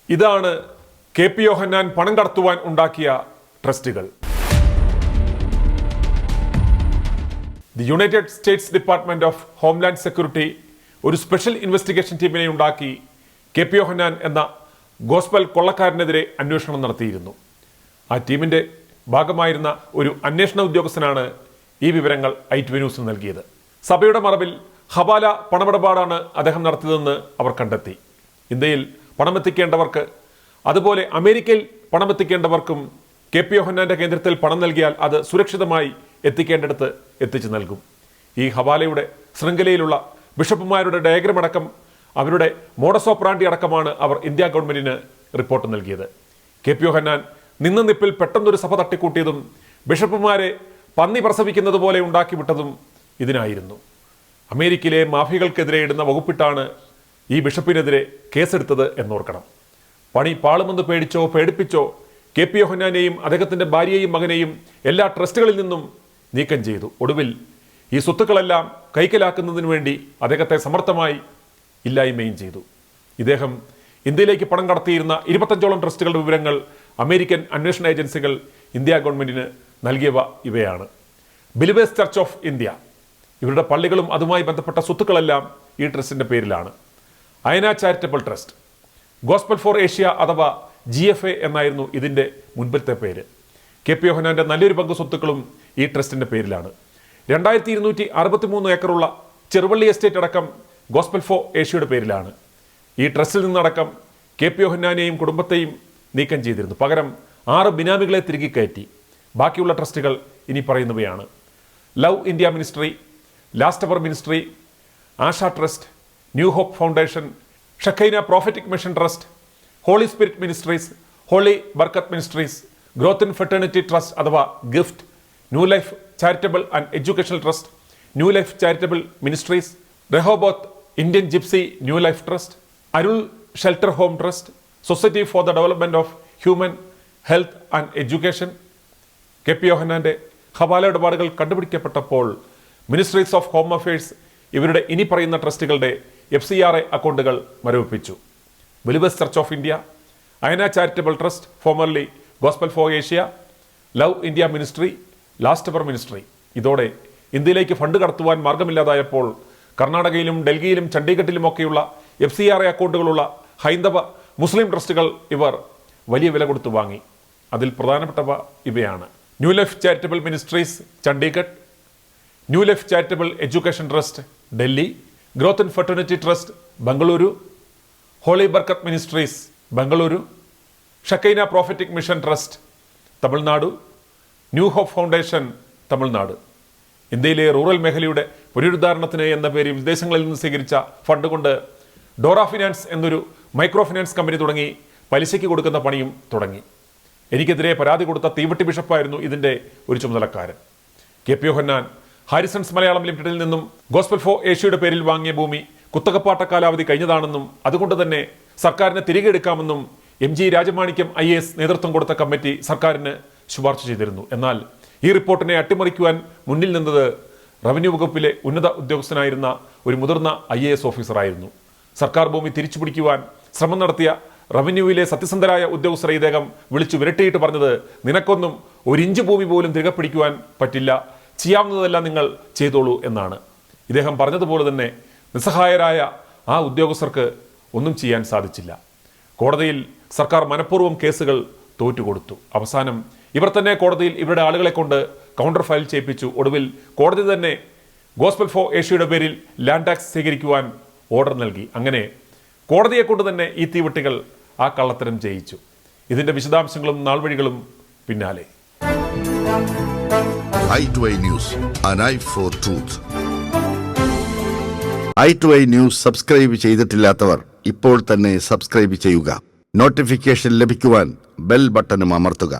ഇതാണ് കെ.പി. യോഹന്നാൻ പണം കടത്തുവാൻ ഉണ്ടാക്കിയ ട്രസ്റ്റുകൾ. The United States department of homeland security ഒരു സ്പെഷ്യൽ ഇൻവെസ്റ്റിഗേഷൻ ടീമിനെ ഉണ്ടാക്കി കെ.പി. യോഹന്നാൻ എന്ന ഗോസ്പൽ കൊള്ളക്കാരനെതിരെ അന്വേഷണം നടത്തിയിരുന്നു. ആ ടീമിന്റെ ഭാഗമായിരുന്ന ഒരു അന്വേഷണ ഉദ്യോഗസ്ഥനാണ് ഈ വിവരങ്ങൾ i2 ന്യൂസിന് നൽകിയത്. സഭയുടെ മറവിൽ ഹവാല പണമിടപാടാണ് അദ്ദേഹം നടത്തിയതെന്ന് അവർ കണ്ടെത്തി. ഇന്ത്യയിൽ പണമെത്തിക്കേണ്ടവർക്ക് അതുപോലെ അമേരിക്കയിൽ പണമെത്തിക്കേണ്ടവർക്കും കെ.പി. യോഹന്നാന്റെ കേന്ദ്രത്തിൽ പണം നൽകിയാൽ അത് സുരക്ഷിതമായി എത്തിക്കേണ്ടിടത്ത് എത്തിച്ചു നൽകും. ഈ ഹവാലയുടെ ശൃംഖലയിലുള്ള ബിഷപ്പുമാരുടെ ഡയഗ്രം അടക്കം അവരുടെ മോഡസ് ഓപ്പറാൻഡി അടക്കമാണ് അവർ ഇന്ത്യ ഗവൺമെന്റിന് റിപ്പോർട്ട് നൽകിയത്. കെ.പി. യോഹന്നാൻ നിന്ന നിപ്പിൽ പെട്ടെന്നൊരു സഭ തട്ടിക്കൂട്ടിയതും ബിഷപ്പുമാരെ പന്നി പ്രസവിക്കുന്നത് പോലെ ഉണ്ടാക്കി വിട്ടതും ഇതിനായിരുന്നു. അമേരിക്കയിലെ മാഫിയകൾക്കെതിരെ ഇടുന്ന വകുപ്പിട്ടാണ് ഈ ബിഷപ്പിനെതിരെ കേസെടുത്തത് എന്നോർക്കണം. പണി പാളുമെന്ന് പേടിപ്പിച്ചോ കെ.പി. യോഹന്നാനെയും അദ്ദേഹത്തിന്റെ ഭാര്യയെയും മകനെയും എല്ലാ ട്രസ്റ്റുകളിൽ നിന്നും നീക്കം ചെയ്തു. ഒടുവിൽ ഈ സ്വത്തുക്കളെല്ലാം കൈക്കലാക്കുന്നതിന് വേണ്ടി അദ്ദേഹത്തെ സമർത്ഥമായി ഇല്ലായ്മയും ചെയ്തു. ഇദ്ദേഹം ഇന്ത്യയിലേക്ക് പണം കടത്തിയിരുന്ന 25ഓളം ട്രസ്റ്റുകളുടെ വിവരങ്ങൾ അമേരിക്കൻ അന്വേഷണ ഏജൻസികൾ ഇന്ത്യ ഗവൺമെന്റിന് നൽകിയവ ഇവയാണ്. ബിലീവേഴ്സ് ചർച്ച് ഓഫ് ഇന്ത്യ, ഇവരുടെ പള്ളികളും അതുമായി ബന്ധപ്പെട്ട സ്വത്തുക്കളെല്ലാം ഈ ട്രസ്റ്റിന്റെ പേരിലാണ്. Ayana charitable trust, gospel for Asia അഥവാ GFA എന്നായിരുന്നു ഇതിന്റെ മുൻപത്തെ പേര്. കെ.പി. യോഹന്നാന്റെ നല്ലൊരു പങ്ക് സ്വത്തുക്കളും ഈ ട്രസ്റ്റിന്റെ പേരിലാണ്. 2263 ഏക്കറുള്ള ചെറുവള്ളി എസ്റ്റേറ്റ് അടക്കം ഗോസ്പൽ ഫോർ ഏഷ്യയുടെ പേരിലാണ്. ഈ ട്രസ്റ്റിൽ നിന്നടക്കം കെ.പി. യോഹന്നാനെയും കുടുംബത്തെയും നീക്കം ചെയ്തിരുന്നു. പകരം 6 ബിനാമികളെ തിരികെ കയറ്റി. ബാക്കിയുള്ള ട്രസ്റ്റുകൾ ഇനി പറയുന്നവയാണ്: love India ministry, last hour ministry, Asha trust, new hope foundation, Shekinah prophetic mission trust, holy spirit ministries, holy Barkat ministries, growth in fraternity trust അഥവാ gift, new life charitable and educational trust, new life charitable ministries, Rehoboth Indian gypsy new life trust, Arul shelter home trust, society for the development of human health and education. KP. യോഹന്നാന്റെ ഹവാല ഇടപാടുകൾ കണ്ടുപിടിക്കപ്പെട്ടപ്പോൾ ministries of home affairs ഇവരുടെ ഇനി പറയുന്ന ട്രസ്റ്റുകളുടെ FCRA അക്കൗണ്ടുകൾ മരവിപ്പിച്ചു. Believers church of India, Ayana charitable trust formerly gospel for Asia, love India ministry, last hour ministry. ഇതോടെ ഇന്ത്യയിലേക്ക് ഫണ്ട് കടത്തുവാൻ മാർഗമില്ലാതായപ്പോൾ കർണാടകയിലും ഡൽഹിയിലും ചണ്ഡീഗഡിലുമൊക്കെയുള്ള FCRA അക്കൗണ്ടുകളുള്ള ഹൈന്ദവ മുസ്ലിം ട്രസ്റ്റുകൾ ഇവർ വലിയ വില കൊടുത്തു വാങ്ങി. അതിൽ പ്രധാനപ്പെട്ടവ ഇവയാണ്: new life charitable ministries Chandigarh, new life charitable education trust Delhi, growth in fertility trust Bengaluru, holy Barkat ministries Bengaluru, Shekinah prophetic mission trust Tamil Nadu, new hope foundation Tamil Nadu. ഇന്ത്യയിലെ റൂറൽ മേഖലയുടെ പുനരുദ്ധാരണത്തിന് എന്ന പേരിൽ വിദേശങ്ങളിൽ നിന്ന് സ്വീകരിച്ച ഫണ്ട് കൊണ്ട് ഡോറ ഫിനാൻസ് എന്നൊരു മൈക്രോ ഫിനാൻസ് കമ്പനി തുടങ്ങി പലിശയ്ക്ക് കൊടുക്കുന്ന പണിയും തുടങ്ങി. എനിക്കെതിരെ പരാതി കൊടുത്ത തീവട്ടി ബിഷപ്പായിരുന്നു ഇതിന്റെ ഒരു ചുമതലക്കാരൻ. കെ.പി. യോഹന്നാൻ ഹാരിസൺസ് മലയാളം ലിമിറ്റഡിൽ നിന്നും ഗോസ്പൽ ഫോർ ഏഷ്യയുടെ പേരിൽ വാങ്ങിയ ഭൂമി കുത്തകപ്പാട്ട കാലാവധി കഴിഞ്ഞതാണെന്നും അതുകൊണ്ട് തന്നെ സർക്കാരിന് തിരികെ എടുക്കാമെന്നും MG രാജമാണിക്യം IAS നേതൃത്വം കൊടുത്ത കമ്മിറ്റി സർക്കാരിന് ശുപാർശ ചെയ്തിരുന്നു. എന്നാൽ ഈ റിപ്പോർട്ടിനെ അട്ടിമറിക്കുവാൻ മുന്നിൽ നിന്നത് റവന്യൂ വകുപ്പിലെ ഉന്നത ഉദ്യോഗസ്ഥനായിരുന്ന ഒരു മുതിർന്ന IAS ഓഫീസറായിരുന്നു. സർക്കാർ ഭൂമി തിരിച്ചു പിടിക്കുവാൻ ശ്രമം നടത്തിയ റവന്യൂവിലെ സത്യസന്ധരായ ഉദ്യോഗസ്ഥരെ ഇദ്ദേഹം വിളിച്ചു വിരട്ടിയിട്ട് പറഞ്ഞത്, നിനക്കൊന്നും 1 ഇഞ്ച് ഭൂമി പോലും തിരികെ പിടിക്കുവാൻ പറ്റില്ല, ചെയ്യാവുന്നതെല്ലാം നിങ്ങൾ ചെയ്തോളൂ എന്നാണ്. ഇദ്ദേഹം പറഞ്ഞതുപോലെ തന്നെ നിസ്സഹായരായ ആ ഉദ്യോഗസ്ഥർക്ക് ഒന്നും ചെയ്യാൻ സാധിച്ചില്ല. കോടതിയിൽ സർക്കാർ മനഃപൂർവ്വം കേസുകൾ തോറ്റുകൊടുത്തു. അവസാനം ഇവർ തന്നെ കോടതിയിൽ ഇവരുടെ ആളുകളെ കൊണ്ട് കൗണ്ടർ ഫയൽ ചെയ്യിപ്പിച്ചു. ഒടുവിൽ കോടതി തന്നെ ഗോസ്പൽ ഫോർ ഏഷ്യയുടെ പേരിൽ ലാൻഡ് ടാക്സ് സ്വീകരിക്കുവാൻ ഓർഡർ നൽകി. അങ്ങനെ കോടതിയെ കൊണ്ട് തന്നെ ഈ തീവട്ടികൾ ആ കള്ളത്തരം ചെയ്യിച്ചു. ഇതിന്റെ വിശദാംശങ്ങളും നാൾവഴികളും പിന്നാലെ. i2i News, an eye for truth. i2i News subscribe ചെയ്തിട്ടില്ലാത്തവർ ഇപ്പോൾ തന്നെ സബ്സ്ക്രൈബ് ചെയ്യുക. നോട്ടിഫിക്കേഷൻ ലഭിക്കുവാൻ ബെൽ ബട്ടണും അമർത്തുക.